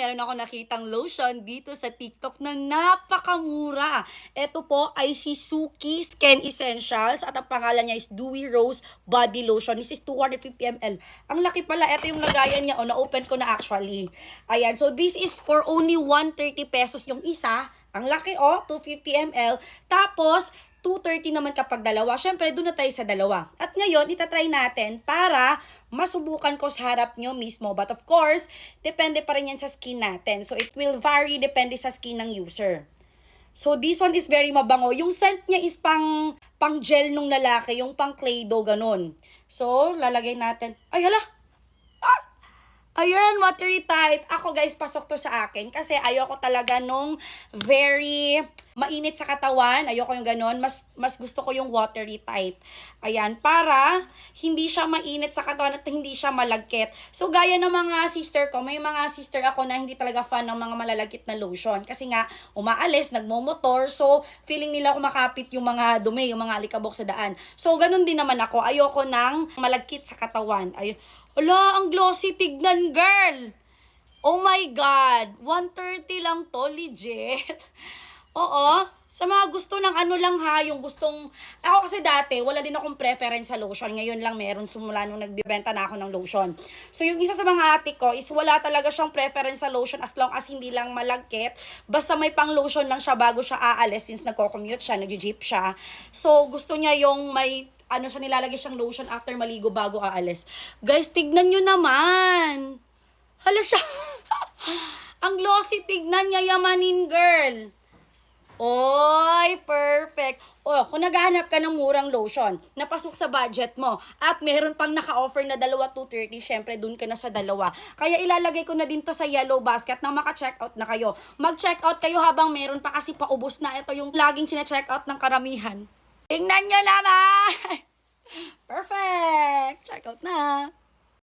meron ako nakitang lotion dito sa TikTok na napakamura. Ito po ay si Suki Skin Essentials at ang pangalan niya is Dewy Rose Body Lotion. This is 250 ml. Ang laki pala. Ito yung lagayan niya. Na-open ko na actually. Ayan. So, this is for only 130 pesos yung isa. Ang laki 250 ml. Tapos, 230 naman kapag dalawa. Syempre, doon na tayo sa dalawa. At ngayon, itatry natin para masubukan ko sa harap nyo mismo. But of course, depende pa rin yan sa skin natin. So, it will vary depende sa skin ng user. So, this one is very mabango. Yung scent niya is pang gel nung lalaki, yung pang clay dough, ganun. So, lalagay natin. Ay, hala! Ayan, watery type. Ako guys, pasok to sa akin kasi ayoko talaga nung very mainit sa katawan. Ayoko yung ganon. Mas gusto ko yung watery type. Ayan, para hindi siya mainit sa katawan at hindi siya malagkit. So, gaya ng mga sister ko, may mga sister ako na hindi talaga fan ng mga malalagkit na lotion. Kasi nga, umaalis, nagmomotor. So, feeling nila kumakapit yung mga dumi, yung mga alikabok sa daan. So, ganun din naman ako. Ayoko ng malagkit sa katawan. Ala, ang glossy, tignan girl. Oh my God, 130 lang to, legit. Oo, sa mga gusto ng ano lang ha, yung gustong, ako kasi dati, wala din akong preference sa lotion. Ngayon lang meron, simula nung nagbibenta na ako ng lotion. So yung isa sa mga ate ko is wala talaga siyang preference sa lotion as long as hindi lang malagkit. Basta may pang lotion lang siya bago siya aalis since nagko-commute siya, nag-jeep siya. So gusto niya yung may siya, nilalagay siyang lotion after maligo bago aalis. Guys, tignan nyo naman. Hala siya. Ang glossy, tignan niya, yamanin girl. Oy, perfect. Kung naghahanap ka ng murang lotion, napasok sa budget mo, at meron pang naka-offer na dalawa 230, syempre dun ka na sa dalawa. Kaya ilalagay ko na din to sa yellow basket na maka-checkout na kayo. Mag-checkout kayo habang meron pa kasi paubos na. Ito yung laging sina-checkout ng karamihan. Tingnan nyo naman!